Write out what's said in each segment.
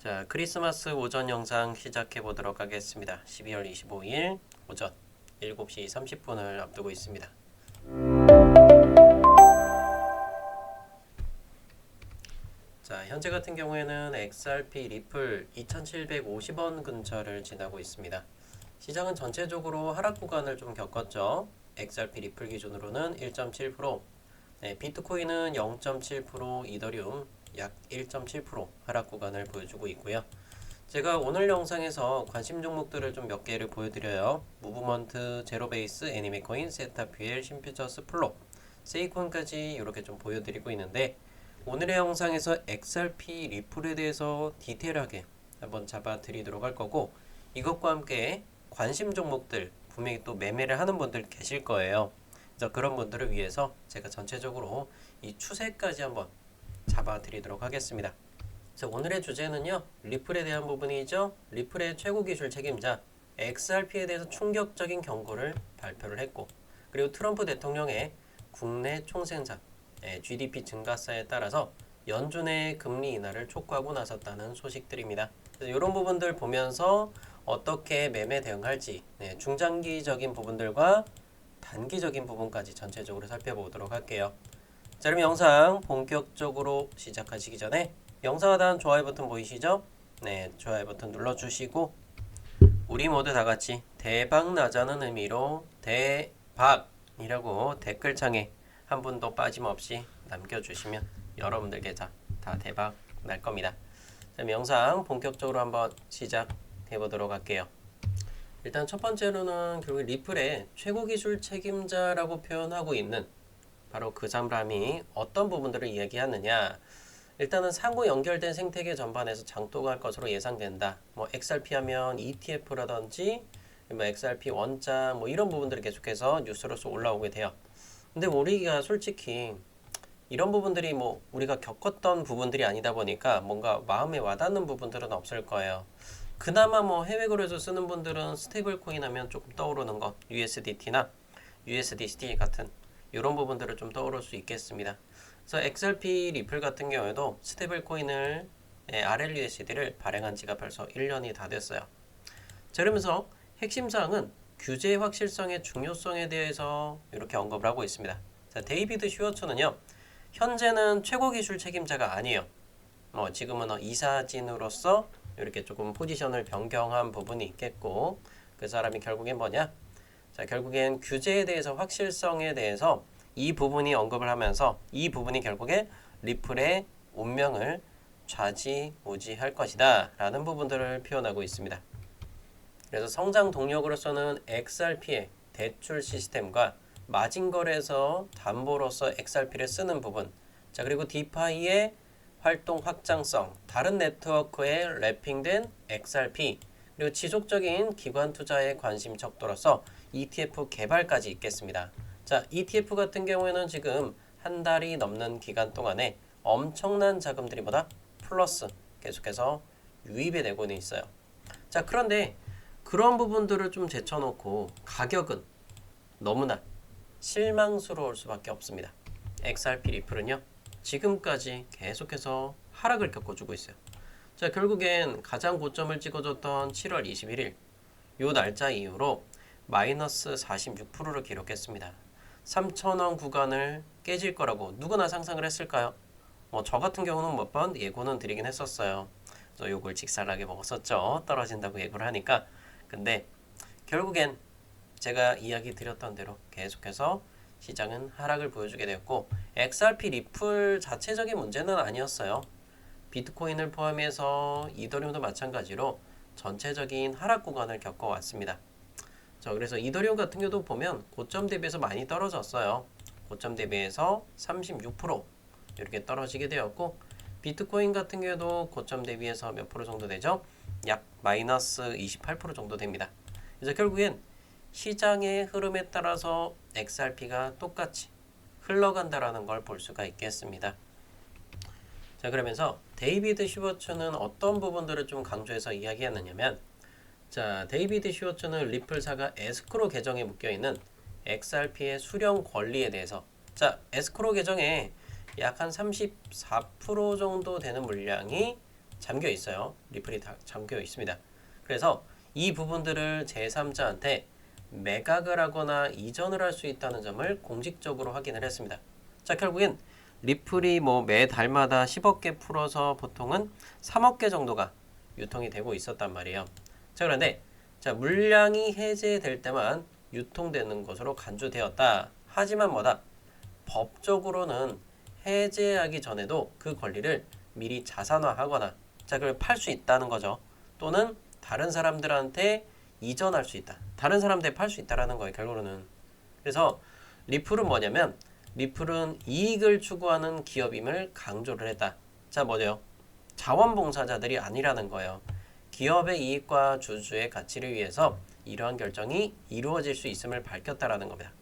자, 크리스마스 오전 영상 시작해 보도록 하겠습니다. 12월 25일 오전 7시 30분을 앞두고 있습니다. 자, 현재 같은 경우에는 XRP 리플 2,750원 근처를 지나고 있습니다. 시장은 전체적으로 하락 구간을 좀 겪었죠. XRP 리플 기준으로는 1.7%, 비트코인은 0.7%, 이더리움 약 1.7% 하락 구간을 보여주고 있고요. 제가 오늘 영상에서 관심 종목들을 좀 몇 개를 보여드려요. 무브먼트, 제로베이스, 애니메코인, 세타퓨엘, 신퓨처스, 플로, 세이콘까지 이렇게 좀 보여드리고 있는데 오늘의 영상에서 XRP 리플에 대해서 디테일하게 한번 잡아드리도록 할 거고 이것과 함께 관심 종목들 분명히 또 매매를 하는 분들 계실 거예요. 그래서 그런 분들을 위해서 제가 전체적으로 이 추세까지 한번 잡아드리도록 하겠습니다. 그래서 오늘의 주제는요. 리플에 대한 부분이죠. 리플의 최고 기술 책임자 XRP에 대해서 충격적인 경고를 발표를 했고 그리고 트럼프 대통령의 국내 총생산 GDP 증가세에 따라서 연준의 금리 인하를 촉구하고 나섰다는 소식들입니다. 그래서 이런 부분들 보면서 어떻게 매매 대응할지 중장기적인 부분들과 단기적인 부분까지 전체적으로 살펴보도록 할게요. 자, 그럼 영상 본격적으로 시작하시기 전에 영상 하단 좋아요 버튼 보이시죠? 네, 좋아요 버튼 눌러주시고 우리 모두 다 같이 대박 나자는 의미로 대박이라고 댓글창에 한 분도 빠짐없이 남겨주시면 여러분들께 다 대박 날 겁니다. 자, 영상 본격적으로 한번 시작해 보도록 할게요. 일단 첫 번째로는 결국 리플의 최고 기술 책임자라고 표현하고 있는 바로 그 사람이 어떤 부분들을 이야기하느냐. 일단은 상호 연결된 생태계 전반에서 장도가 할 것으로 예상된다. 뭐 XRP 하면 ETF라든지 뭐 XRP 원자 뭐 이런 부분들이 계속해서 뉴스로서 올라오게 돼요. 근데 우리가 솔직히 이런 부분들이 뭐 우리가 겪었던 부분들이 아니다 보니까 뭔가 마음에 와닿는 부분들은 없을 거예요. 그나마 뭐 해외 거래소 쓰는 분들은 스테이블 코인 하면 조금 떠오르는 것 USDT나 USDC 같은 이런 부분들을 좀 떠오를 수 있겠습니다. 그래서 XRP 리플 같은 경우에도 스테이블 코인을 RLUSD를 발행한 지가 벌써 1년이 다 됐어요. 자, 그러면서 핵심 사항은 규제 확실성의 중요성에 대해서 이렇게 언급을 하고 있습니다. 자, 데이비드 슈워츠는요. 현재는 최고 기술 책임자가 아니에요. 지금은 이사진으로서 이렇게 조금 포지션을 변경한 부분이 있겠고 그 사람이 결국엔 뭐냐? 자, 결국엔 규제에 대해서 확실성에 대해서 이 부분이 언급을 하면서 이 부분이 결국에 리플의 운명을 좌지우지할 것이다 라는 부분들을 표현하고 있습니다. 그래서 성장 동력으로서는 XRP의 대출 시스템과 마진거래에서 담보로서 XRP를 쓰는 부분, 자 그리고 디파이의 활동 확장성, 다른 네트워크에 랩핑된 XRP, 그리고 지속적인 기관 투자의 관심 척도로서 ETF 개발까지 있겠습니다. 자, ETF 같은 경우에는 지금 한 달이 넘는 기간 동안에 엄청난 자금들이 플러스 계속해서 유입이 되고는 있어요. 자, 그런데 그런 부분들을 좀 제쳐놓고 가격은 너무나 실망스러울 수밖에 없습니다. XRP 리플은요, 지금까지 계속해서 하락을 겪어주고 있어요. 자, 결국엔 가장 고점을 찍어줬던 7월 21일 요 날짜 이후로 마이너스 46%를 기록했습니다. 3,000원 구간을 깨질 거라고 누구나 상상을 했을까요? 저 같은 경우는 몇 번 예고는 드리긴 했었어요. 그래서 요걸 직살나게 먹었었죠. 떨어진다고 예고를 하니까. 근데 결국엔 제가 이야기 드렸던 대로 계속해서 시장은 하락을 보여주게 되었고 XRP 리플 자체적인 문제는 아니었어요. 비트코인을 포함해서 이더리움도 마찬가지로 전체적인 하락 구간을 겪어왔습니다. 자, 그래서 이더리움 같은 경우도 보면 고점 대비해서 많이 떨어졌어요. 고점 대비해서 36% 이렇게 떨어지게 되었고 비트코인 같은 경우도 고점 대비해서 몇 프로 정도 되죠? 약 마이너스 28% 정도 됩니다. 그래서 결국엔 시장의 흐름에 따라서 XRP가 똑같이 흘러간다라는 걸 볼 수가 있겠습니다. 자, 그러면서 데이비드 슈워츠는 어떤 부분들을 좀 강조해서 이야기하느냐면 자, 데이비드 슈워츠는 리플사가 에스크로 계정에 묶여있는 XRP의 수령 권리에 대해서 자, 에스크로 계정에 약 한 34% 정도 되는 물량이 잠겨 있어요. 리플이 다 잠겨 있습니다. 그래서 이 부분들을 제3자한테 매각을 하거나 이전을 할 수 있다는 점을 공식적으로 확인을 했습니다. 자, 결국엔 리플이 뭐 매달마다 10억 개 풀어서 보통은 3억 개 정도가 유통이 되고 있었단 말이에요. 자, 그런데 자, 물량이 해제될 때만 유통되는 것으로 간주되었다. 하지만 뭐다? 법적으로는 해제하기 전에도 그 권리를 미리 자산화하거나 자, 그걸 팔 수 있다는 거죠. 또는 다른 사람들한테 이전할 수 있다. 다른 사람들에 팔 수 있다라는 거예요, 결국은. 그래서 리플은 뭐냐면 리플은 이익을 추구하는 기업임을 강조를 했다. 자, 뭐죠? 자원봉사자들이 아니라는 거예요. 기업의 이익과 주주의 가치를 위해서 이러한 결정이 이루어질 수 있음을 밝혔다라는 겁니다.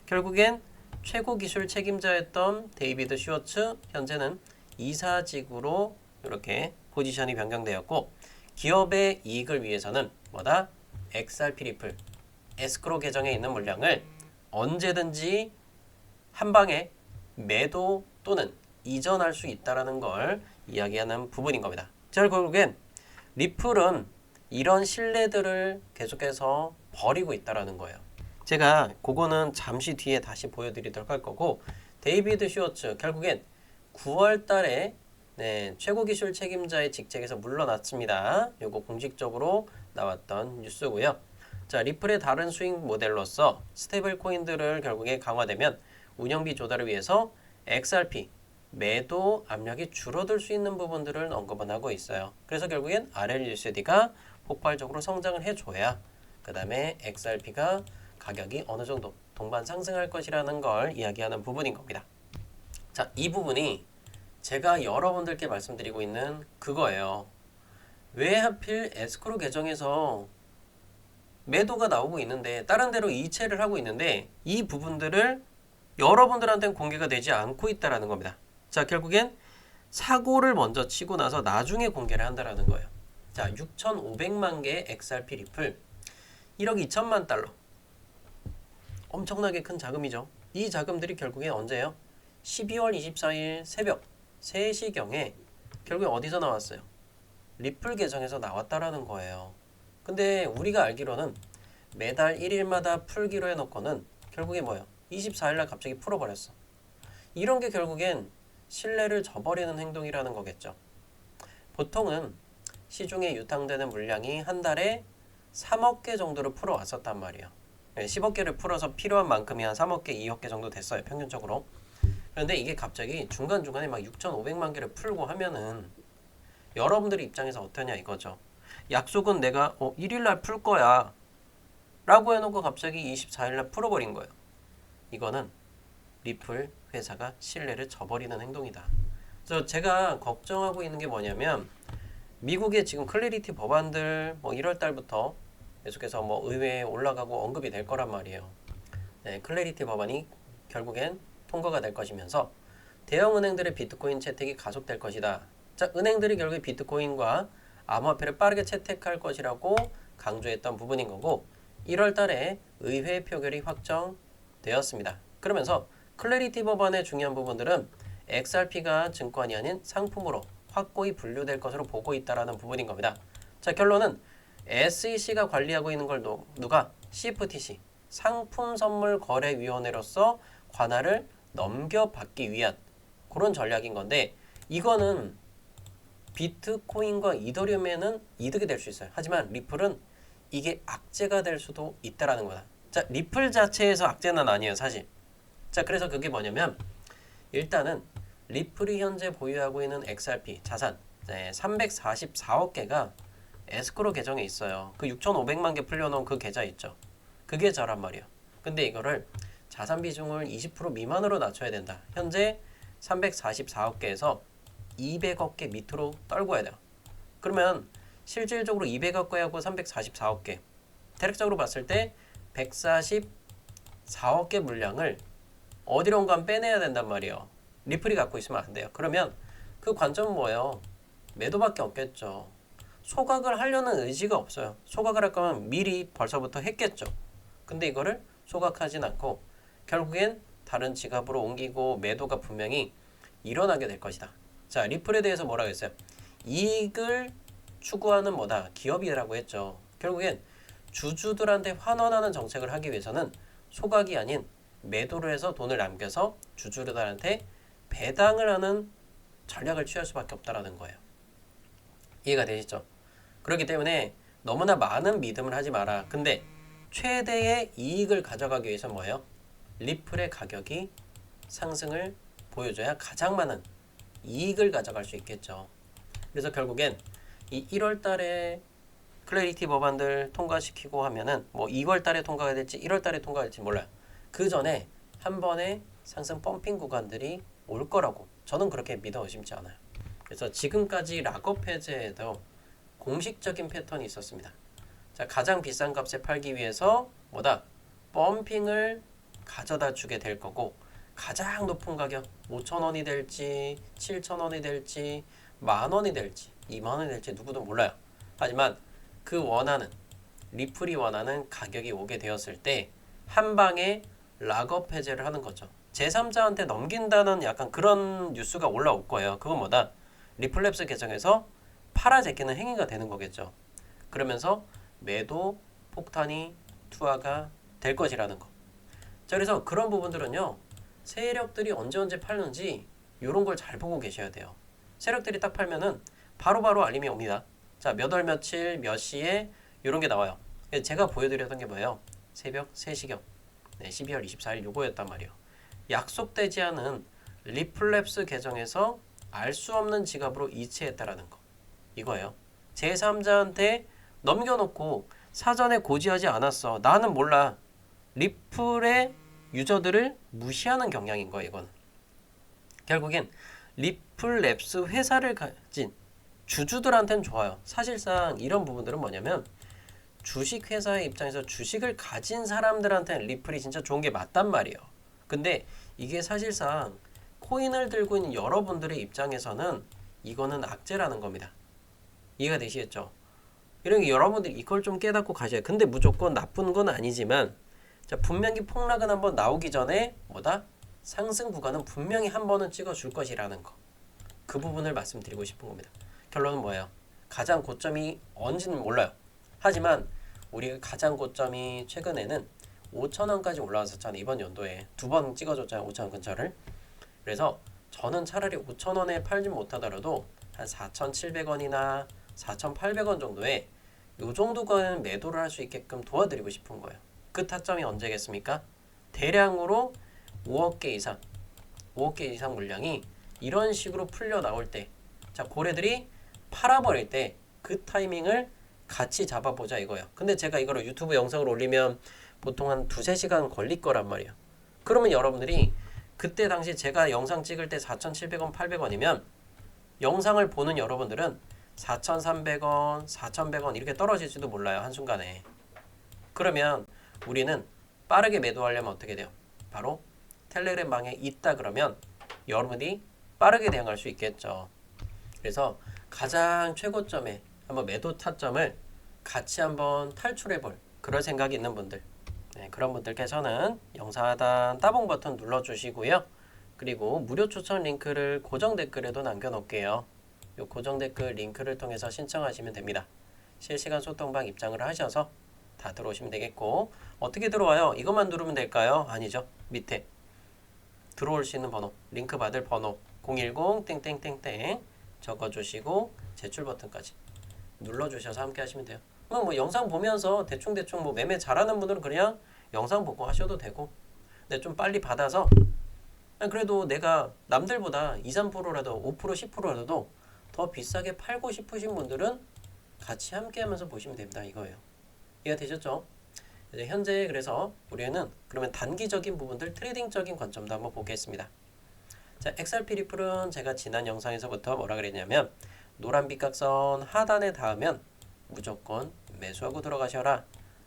결국엔 최고 기술 책임자였던 데이비드 슈워츠 현재는 이사직으로 이렇게 포지션이 변경되었고 기업의 이익을 위해서는 뭐다? XRP 리플 에스크로 계정에 있는 물량을 언제든지 한 방에 매도 또는 이전할 수 있다라는 걸 이야기하는 부분인 겁니다. 자, 결국엔 리플은 이런 신뢰들을 계속해서 버리고 있다라는 거예요. 제가 그거는 잠시 뒤에 다시 보여드리도록 할 거고 데이비드 슈워츠 결국엔 9월 달에 최고 기술 책임자의 직책에서 물러났습니다. 요거 공식적으로 나왔던 뉴스고요. 자, 리플의 다른 수익 모델로서 스테이블 코인들을 결국에 강화되면 운영비 조달을 위해서 XRP 매도 압력이 줄어들 수 있는 부분들을 언급은 하고 있어요. 그래서 결국엔 RLUSD가 폭발적으로 성장을 해줘야 그 다음에 XRP가 가격이 어느 정도 동반 상승할 것이라는 걸 이야기하는 부분인 겁니다. 자, 이 부분이 제가 여러분들께 말씀드리고 있는 그거예요. 왜 하필 에스크로 계정에서 매도가 나오고 있는데 다른 데로 이체를 하고 있는데 이 부분들을 여러분들한테는 공개가 되지 않고 있다라는 겁니다. 자, 결국엔 사고를 먼저 치고 나서 나중에 공개를 한다라는 거예요. 자, 6,500만 개의 XRP 리플 1억 2천만 달러 엄청나게 큰 자금이죠. 이 자금들이 결국엔 언제예요? 12월 24일 새벽 3시경에 결국엔 어디서 나왔어요? 리플 계정에서 나왔다라는 거예요. 근데 우리가 알기로는 매달 1일마다 풀기로 해놓고는 결국에 뭐예요? 24일날 갑자기 풀어버렸어. 이런 게 결국엔 신뢰를 저버리는 행동이라는 거겠죠. 보통은 시중에 유통되는 물량이 한 달에 3억 개 정도로 풀어왔었단 말이에요. 10억 개를 풀어서 필요한 만큼이 한 3억 개, 2억 개 정도 됐어요. 평균적으로. 그런데 이게 갑자기 중간중간에 막 6,500만 개를 풀고 하면은 여러분들 입장에서 어떠냐 이거죠. 약속은 내가 1일날 풀 거야 라고 해놓고 갑자기 24일날 풀어버린 거예요. 이거는 리플 회사가 신뢰를 저버리는 행동이다. 그래서 제가 걱정하고 있는 게 뭐냐면 미국의 지금 클래리티 법안들 1월 달부터 계속해서 의회에 올라가고 언급이 될 거란 말이에요. 네, 클래리티 법안이 결국엔 통과가 될 것이면서 대형 은행들의 비트코인 채택이 가속될 것이다. 자, 은행들이 결국 비트코인과 암호화폐를 빠르게 채택할 것이라고 강조했던 부분인 거고 1월 달에 의회 표결이 확정되었습니다. 그러면서 클래리티 법안의 중요한 부분들은 XRP가 증권이 아닌 상품으로 확고히 분류될 것으로 보고 있다라는 부분인 겁니다. 자, 결론은 SEC가 관리하고 있는 걸 누가? CFTC 상품선물거래위원회로서 관할을 넘겨받기 위한 그런 전략인 건데 이거는 비트코인과 이더리움에는 이득이 될 수 있어요. 하지만 리플은 이게 악재가 될 수도 있다라는 거다. 자, 리플 자체에서 악재는 아니에요, 사실. 자, 그래서 그게 뭐냐면 일단은 리플이 현재 보유하고 있는 XRP 자산 344억 개가 에스크로 계정에 있어요. 그 6,500만 개 풀려놓은 그 계좌 있죠. 그 계좌란 말이에요. 근데 이거를 자산 비중을 20% 미만으로 낮춰야 된다. 현재 344억 개에서 200억 개 밑으로 떨궈야 돼요. 그러면 실질적으로 200억 개하고 344억 개 대략적으로 봤을 때 144억 개 물량을 어디론가 빼내야 된단 말이에요. 리플이 갖고 있으면 안 돼요. 그러면 그 관점은 뭐예요? 매도밖에 없겠죠. 소각을 하려는 의지가 없어요. 소각을 할 거면 미리 벌써부터 했겠죠. 근데 이거를 소각하진 않고 결국엔 다른 지갑으로 옮기고 매도가 분명히 일어나게 될 것이다. 자, 리플에 대해서 뭐라고 했어요? 이익을 추구하는 뭐다? 기업이라고 했죠. 결국엔 주주들한테 환원하는 정책을 하기 위해서는 소각이 아닌 매도를 해서 돈을 남겨서 주주들한테 배당을 하는 전략을 취할 수밖에 없다라는 거예요. 이해가 되시죠? 그렇기 때문에 너무나 많은 믿음을 하지 마라. 근데 최대의 이익을 가져가기 위해서 뭐예요? 리플의 가격이 상승을 보여줘야 가장 많은 이익을 가져갈 수 있겠죠. 그래서 결국엔 이 1월 달에 클래리티 법안들 통과시키고 하면은 뭐 2월 달에 통과가 될지 1월 달에 통과가 될지 몰라요. 그 전에 한 번의 상승 펌핑 구간들이 올 거라고 저는 그렇게 믿어 의심치 않아요. 그래서 지금까지 락업 해제에도 공식적인 패턴이 있었습니다. 자, 가장 비싼 값에 팔기 위해서 뭐다? 펌핑을 가져다 주게 될 거고 가장 높은 가격 5,000원이 될지 7,000원이 될지 만원이 될지 2만원이 될지 누구도 몰라요. 하지만 그 원하는 리플이 원하는 가격이 오게 되었을 때 한 방에 락업 해제를 하는 거죠. 제3자한테 넘긴다는 약간 그런 뉴스가 올라올 거예요. 그건 뭐다? 리플랩스 계정에서 팔아 제끼는 행위가 되는 거겠죠. 그러면서 매도 폭탄이 투하가 될 것이라는 거. 자, 그래서 그런 부분들은요. 세력들이 언제 팔는지 이런 걸 잘 보고 계셔야 돼요. 세력들이 딱 팔면은 바로바로 알림이 옵니다. 자, 몇 월 며칠 몇 시에 이런 게 나와요. 제가 보여드렸던 게 뭐예요? 새벽 3시경 12월 24일 요거였단 말이에요. 약속되지 않은 리플랩스 계정에서 알 수 없는 지갑으로 이체했다라는 거. 이거예요. 제3자한테 넘겨놓고 사전에 고지하지 않았어. 나는 몰라. 리플의 유저들을 무시하는 경향인 거예요. 이건. 결국엔 리플랩스 회사를 가진 주주들한테는 좋아요. 사실상 이런 부분들은 뭐냐면 주식회사의 입장에서 주식을 가진 사람들한테는 리플이 진짜 좋은 게 맞단 말이에요. 근데 이게 사실상 코인을 들고 있는 여러분들의 입장에서는 이거는 악재라는 겁니다. 이해가 되시겠죠? 이런 게 여러분들이 이걸 좀 깨닫고 가셔야 돼요. 근데 무조건 나쁜 건 아니지만 자, 분명히 폭락은 한번 나오기 전에 뭐다? 상승 구간은 분명히 한 번은 찍어줄 것이라는 거. 그 부분을 말씀드리고 싶은 겁니다. 결론은 뭐예요? 가장 고점이 언제는 몰라요. 하지만 우리가 가장 고점이 최근에는 5,000원까지 올라왔었잖아요. 이번 연도에 두 번 찍어줬잖아요. 5,000원 근처를. 그래서 저는 차라리 5,000원에 팔지 못하더라도 한 4,700원이나 4,800원 정도에 요 정도까지는 매도를 할 수 있게끔 도와드리고 싶은 거예요. 그 타점이 언제겠습니까? 대량으로 5억 개 이상 물량이 이런 식으로 풀려 나올 때, 자, 고래들이 팔아버릴 때 그 타이밍을 같이 잡아보자 이거예요. 근데 제가 이거를 유튜브 영상을 올리면 보통 한 2-3시간 걸릴 거란 말이에요. 그러면 여러분들이 그때 당시 제가 영상 찍을 때 4,700원, 800원이면 영상을 보는 여러분들은 4,300원, 4,100원 이렇게 떨어질지도 몰라요. 한순간에. 그러면 우리는 빠르게 매도하려면 어떻게 돼요? 바로 텔레그램 방에 있다 그러면 여러분이 빠르게 대응할 수 있겠죠. 그래서 가장 최고점에 한번 매도 타점을 같이 한번 탈출해볼 그럴 생각이 있는 분들, 네, 그런 분들께서는 영상 하단 따봉 버튼 눌러주시고요. 그리고 무료 추천 링크를 고정 댓글에도 남겨놓을게요. 이 고정 댓글 링크를 통해서 신청하시면 됩니다. 실시간 소통방 입장을 하셔서 다 들어오시면 되겠고, 어떻게 들어와요? 이것만 누르면 될까요? 아니죠. 밑에 들어올 수 있는 번호, 링크 받을 번호 010 땡땡땡땡 적어주시고 제출 버튼까지 눌러주셔서 함께 하시면 돼요. 뭐 영상 보면서 대충 뭐 매매 잘하는 분들은 그냥 영상 보고 하셔도 되고, 근데 좀 빨리 받아서 그래도 내가 남들보다 2-3%라도 5% 10%라도 더 비싸게 팔고 싶으신 분들은 같이 함께 하면서 보시면 됩니다. 이거예요. 이해가 되셨죠? 이제 현재 그래서 우리는 그러면 단기적인 부분들 트레이딩적인 관점도 한번 보겠습니다. 자, XRP 리플은 제가 지난 영상에서부터 뭐라 그랬냐면 노란 빗각선 하단에 닿으면 무조건 매수하고 들어가셔라.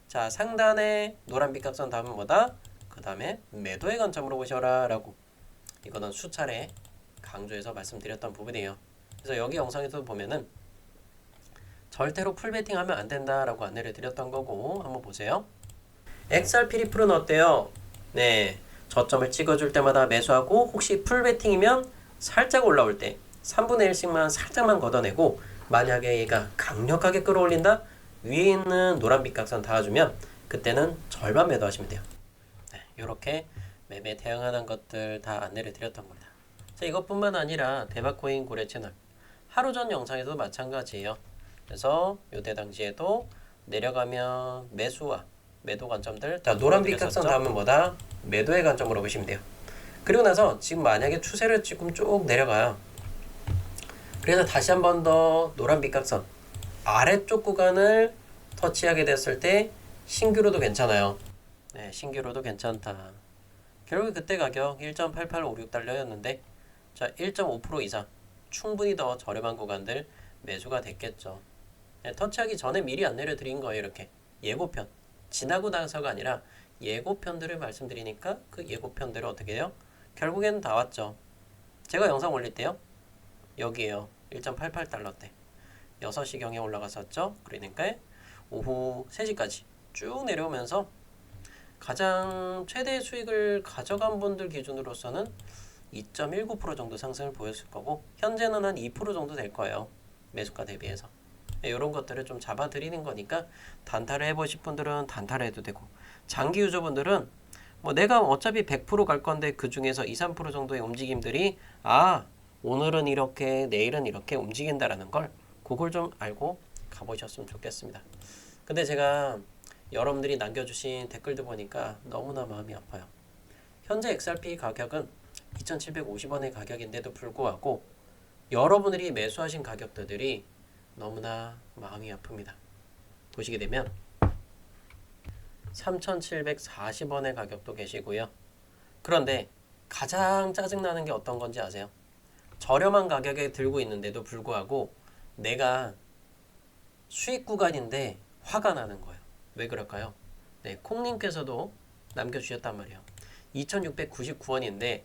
자, 상단에 노란 빗각선 닿으면 뭐다? 그 다음에 매도의 관점으로 보셔라 라고, 이거는 수차례 강조해서 말씀드렸던 부분이에요. 그래서 여기 영상에서 보면은 절대로 풀베팅 하면 안 된다라고 안내를 드렸던 거고, 한번 보세요. XRP 리플은 어때요? 네, 저점을 찍어줄 때마다 매수하고, 혹시 풀베팅이면 살짝 올라올 때 3분의 1씩만 살짝만 걷어내고 만약에 얘가 강력하게 끌어올린다? 위에 있는 노란 빗각선 닿아주면 그때는 절반 매도하시면 돼요. 네, 이렇게 매매 대응하는 것들 다 안내를 드렸던 겁니다. 자, 이것뿐만 아니라 대박코인 고래 채널 하루 전 영상에도 마찬가지예요. 그래서 요때 당시에도 내려가면 매수와 매도 관점들 자, 노란 빗각선 닿으면 뭐다? 매도의 관점으로 보시면 돼요. 그리고 나서 지금 만약에 추세를 지금 쭉 내려가요. 그래서 다시 한 번 더 노란 빗각선 아래쪽 구간을 터치하게 됐을 때 신규로도 괜찮아요. 네, 신규로도 괜찮다. 결국 그때 가격 1.8856달러였는데 자, 1.5% 이상 충분히 더 저렴한 구간들 매수가 됐겠죠. 네, 터치하기 전에 미리 안내를 드린 거예요. 이렇게 예고편 지나고 나서가 아니라 예고편들을 말씀드리니까 그 예고편들을 어떻게 해요? 결국에는 다 왔죠. 제가 영상 올릴 때요. 여기에요. 1.88달러대 6시경에 올라갔었죠. 그러니까 오후 3시까지 쭉 내려오면서 가장 최대 수익을 가져간 분들 기준으로서는 2.19% 정도 상승을 보였을 거고 현재는 한 2% 정도 될 거예요. 매수가 대비해서. 이런 것들을 좀 잡아드리는 거니까 단타를 해보실 분들은 단타를 해도 되고 장기 유저분들은 뭐 내가 어차피 100% 갈 건데 그 중에서 2, 3% 정도의 움직임들이 오늘은 이렇게 내일은 이렇게 움직인다라는 걸 그걸 좀 알고 가보셨으면 좋겠습니다. 근데 제가 여러분들이 남겨주신 댓글도 보니까 너무나 마음이 아파요. 현재 XRP 가격은 2,750원의 가격인데도 불구하고 여러분들이 매수하신 가격대들이 너무나 마음이 아픕니다. 보시게 되면 3,740원의 가격도 계시고요. 그런데 가장 짜증나는 게 어떤 건지 아세요? 저렴한 가격에 들고 있는데도 불구하고 내가 수익 구간인데 화가 나는 거예요. 왜 그럴까요? 네, 콩님께서도 남겨주셨단 말이에요. 2,699원인데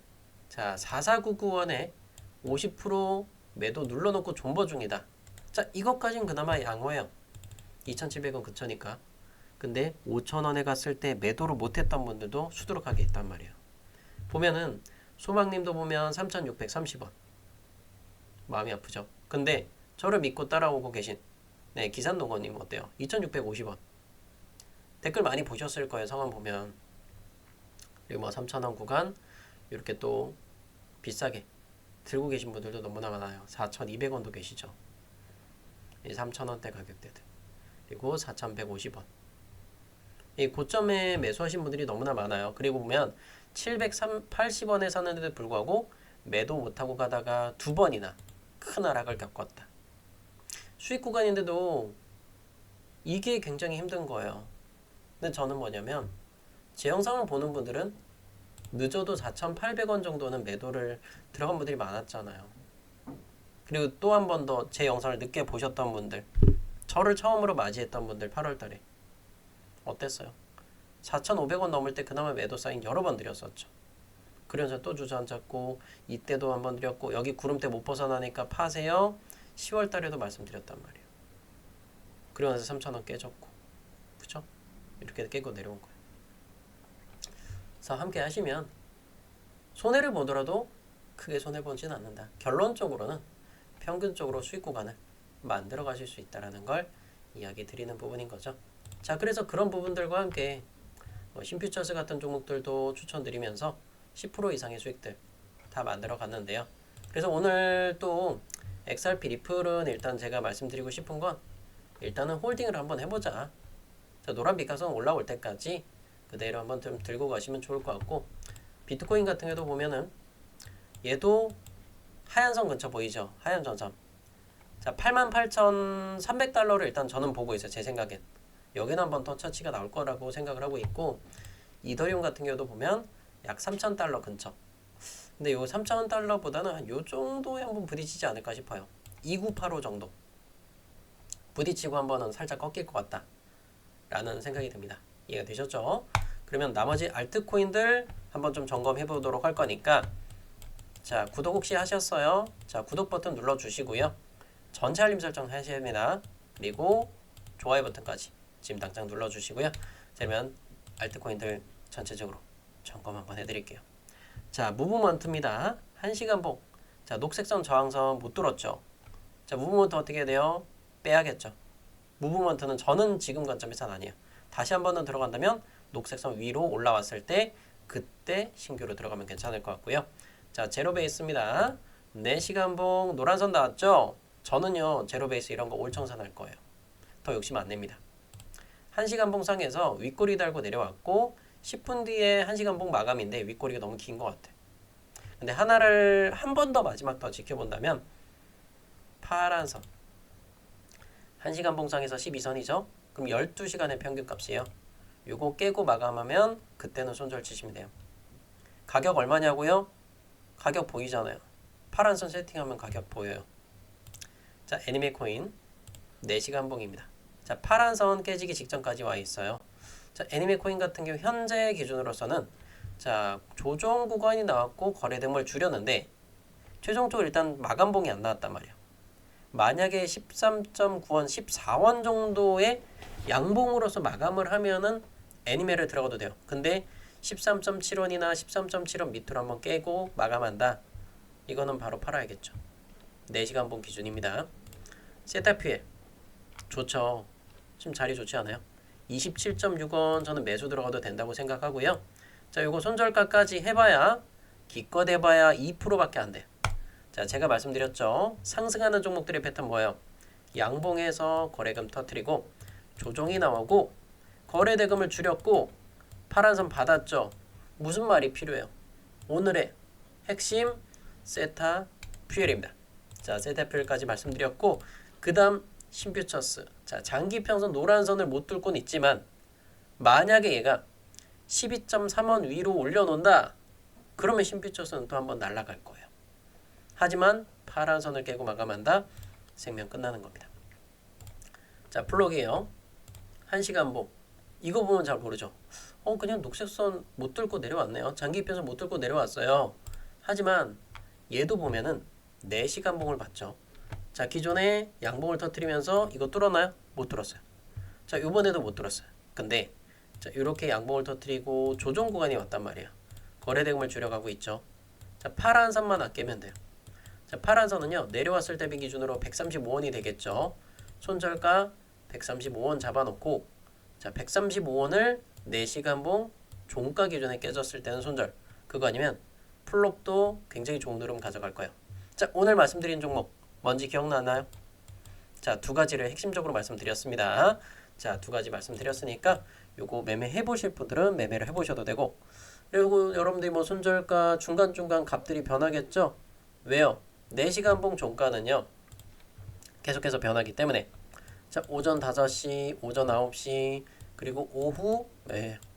자 4499원에 50% 매도 눌러놓고 존버 중이다. 자 이것까진 그나마 양호해요. 2,700원 그쳐니까. 근데 5,000원에 갔을 때 매도를 못했던 분들도 수두룩하게 있단 말이에요. 보면은 소망님도 보면 3,630원. 마음이 아프죠. 근데 저를 믿고 따라오고 계신 네 기산동원님 어때요? 2,650원. 댓글 많이 보셨을 거예요. 성함 보면. 그리고 뭐 3,000원 구간 이렇게 또 비싸게 들고 계신 분들도 너무나 많아요. 4,200원도 계시죠. 3,000원대 가격대들. 그리고 4,150원. 이 고점에 매수하신 분들이 너무나 많아요. 그리고 보면 780원에 샀는데도 불구하고 매도 못하고 가다가 두 번이나 큰 하락을 겪었다. 수익 구간인데도 이게 굉장히 힘든 거예요. 근데 저는 뭐냐면 제 영상을 보는 분들은 늦어도 4,800원 정도는 매도를 들어간 분들이 많았잖아요. 그리고 또 한 번 더 제 영상을 늦게 보셨던 분들, 저를 처음으로 맞이했던 분들 8월달에 어땠어요? 4,500원 넘을 때 그나마 매도 사인 여러 번 드렸었죠. 그러면서 또 주저앉았고 이때도 한 번 드렸고 여기 구름대 못 벗어나니까 파세요. 10월달에도 말씀드렸단 말이에요. 그러면서 3,000원 깨졌고 그쵸? 이렇게 깨고 내려온 거예요. 그래서 함께 하시면 손해를 보더라도 크게 손해보진 않는다. 결론적으로는 평균적으로 수익 구간을 만들어 가실 수 있다는 걸 이야기 드리는 부분인 거죠. 자, 그래서 그런 부분들과 함께 신퓨처스 같은 종목들도 추천드리면서 10% 이상의 수익들 다 만들어 갔는데요. 그래서 오늘 또 XRP 리플은 일단 제가 말씀드리고 싶은 건 일단은 홀딩을 한번 해보자. 자, 노란 빗각선 올라올 때까지 그대로 한번 좀 들고 가시면 좋을 것 같고 비트코인 같은 경우도 보면은 얘도 하얀 선 근처 보이죠? 하얀 전선. 자, 88,300달러를 일단 저는 보고 있어요. 제 생각엔. 여기는 한번 더 처치가 나올 거라고 생각을 하고 있고 이더리움 같은 경우도 보면 약 3,000달러 근처. 근데 요 3,000달러보다는 요 정도에 한번 부딪히지 않을까 싶어요. 2985 정도. 부딪히고 한번은 살짝 꺾일 것 같다. 라는 생각이 듭니다. 이해가 되셨죠? 그러면 나머지 알트코인들 한번 좀 점검해 보도록 할 거니까 자, 구독 혹시 하셨어요? 자, 구독 버튼 눌러 주시고요. 전체 알림 설정 하셔야 됩니다. 그리고 좋아요 버튼까지 지금 당장 눌러 주시고요. 자, 그러면 알트코인들 전체적으로 점검 한번 해드릴게요. 자, 무브먼트입니다. 1시간봉 자, 녹색선 저항선 못 뚫었죠. 자, 무브먼트 어떻게 해야 돼요? 빼야겠죠. 무브먼트는 저는 지금 관점에서는 아니에요. 다시 한 번 더 들어간다면 녹색선 위로 올라왔을 때 그때 신규로 들어가면 괜찮을 것 같고요. 자, 제로 베이스입니다. 4시간봉 노란선 나왔죠? 저는요, 제로 베이스 이런 거 올청산 할 거예요. 더 욕심 안 냅니다. 1시간봉 상에서 윗꼬리 달고 내려왔고 10분 뒤에 1시간봉 마감인데 윗꼬리가 너무 긴 것 같아. 근데 하나를 한 번 더 마지막 더 지켜본다면 파란 선 1시간 봉상에서 12선이죠. 그럼 12시간의 평균값이에요. 요거 깨고 마감하면 그때는 손절 치시면 돼요. 가격 얼마냐고요? 가격 보이잖아요. 파란 선 세팅하면 가격 보여요. 자, 애니메 코인 4시간 봉입니다. 자, 파란 선 깨지기 직전까지 와 있어요. 자, 애니메 코인 같은 경우 현재 기준으로서는 자, 조정 구간이 나왔고 거래 대금을 줄였는데 최종적으로 일단 마감봉이 안 나왔단 말이에요. 만약에 13.9원, 14원 정도의 양봉으로서 마감을 하면은 애니메를 들어가도 돼요. 근데 13.7원이나 13.7원 밑으로 한번 깨고 마감한다. 이거는 바로 팔아야겠죠. 4시간 봉 기준입니다. 세타퓨엘 좋죠. 지금 자리 좋지 않아요? 27.6원 저는 매수 들어가도 된다고 생각하고요. 자, 요거 손절가까지 해봐야 기껏 해봐야 2%밖에 안 돼. 자, 제가 말씀드렸죠. 상승하는 종목들의 패턴 뭐예요? 양봉에서 거래금 터트리고 조정이 나오고 거래 대금을 줄였고 파란선 받았죠. 무슨 말이 필요해요? 오늘의 핵심 세타 퓨엘입니다. 자, 세타 퓨엘까지 말씀드렸고 그 다음 신퓨처스. 자, 장기평선 노란선을 못 뚫고는 있지만 만약에 얘가 12.3원 위로 올려놓는다. 그러면 신퓨처스는 또 한번 날아갈 거예요. 하지만 파란 선을 깨고 마감한다. 생명 끝나는 겁니다. 자, 플록이에요. 1시간 봉. 이거 보면 잘 모르죠. 그냥 녹색선 못 뚫고 내려왔네요. 장기평선 못 뚫고 내려왔어요. 하지만 얘도 보면은 4시간 봉을 봤죠. 자, 기존에 양봉을 터뜨리면서 이거 뚫었나요? 못 뚫었어요. 자, 이번에도 못 뚫었어요. 근데 자, 이렇게 양봉을 터뜨리고 조정 구간이 왔단 말이에요. 거래 대금을 줄여가고 있죠. 자, 파란 선만 안 깨면 돼요. 자, 파란 선은요, 내려왔을 때 기준으로 135원이 되겠죠. 손절가 135원 잡아놓고, 자, 135원을 4시간 봉 종가 기준에 깨졌을 때는 손절. 그거 아니면 플롭도 굉장히 좋은 흐름 가져갈 거예요. 자, 오늘 말씀드린 종목 뭔지 기억나나요? 자, 두 가지를 핵심적으로 말씀드렸습니다. 자, 두 가지 말씀드렸으니까 요거 매매 해보실 분들은 매매를 해보셔도 되고, 그리고 여러분들이 뭐 손절가 중간중간 값들이 변하겠죠? 왜요? 4시간 봉 종가는요 계속해서 변하기 때문에 자, 오전 5시, 오전 9시, 그리고 오후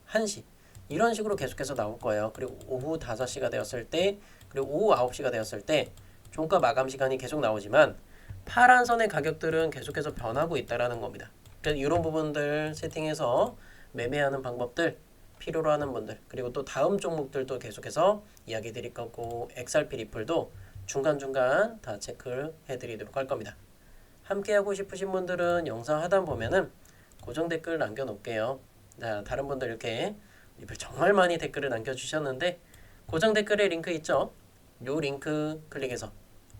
1시 이런 식으로 계속해서 나올 거예요. 그리고 오후 5시가 되었을 때, 그리고 오후 9시가 되었을 때 종가 마감 시간이 계속 나오지만 파란 선의 가격들은 계속해서 변하고 있다라는 겁니다. 그래서 이런 부분들 세팅해서 매매하는 방법들 필요로 하는 분들, 그리고 또 다음 종목들도 계속해서 이야기 드릴 거고 XRP 리플도 중간중간 다 체크를 해드리도록 할 겁니다. 함께하고 싶으신 분들은 영상 하단 보면은 고정 댓글 남겨놓을게요. 자, 다른 분들 이렇게 리플 정말 많이 댓글을 남겨주셨는데 고정 댓글에 링크 있죠? 요 링크 클릭해서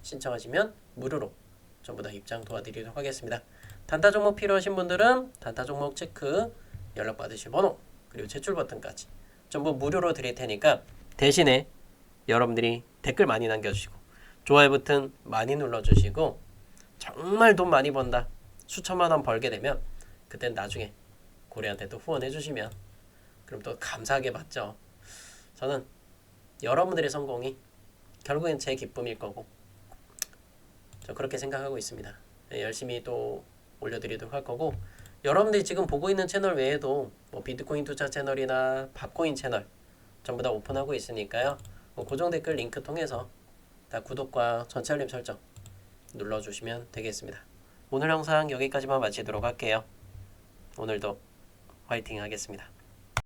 신청하시면 무료로 전부 다 입장 도와드리도록 하겠습니다. 단타 종목 필요하신 분들은 단타 종목 체크, 연락 받으실 번호, 그리고 제출 버튼까지 전부 무료로 드릴 테니까 대신에 여러분들이 댓글 많이 남겨주시고 좋아요 버튼 많이 눌러주시고 정말 돈 많이 번다, 수천만 원 벌게 되면 그땐 나중에 고래한테 또 후원해 주시면 그럼 또 감사하게 받죠. 저는 여러분들의 성공이 결국엔 제 기쁨일 거고 저 그렇게 생각하고 있습니다. 네, 열심히 또 올려드리도록 할 거고 여러분들이 지금 보고 있는 채널 외에도 뭐 비트코인 투자 채널이나 밥코인 채널 전부 다 오픈하고 있으니까요. 뭐 고정 댓글 링크 통해서 다 구독과 전체 알림 설정 눌러주시면 되겠습니다. 오늘 영상 여기까지만 마치도록 할게요. 오늘도 화이팅 하겠습니다.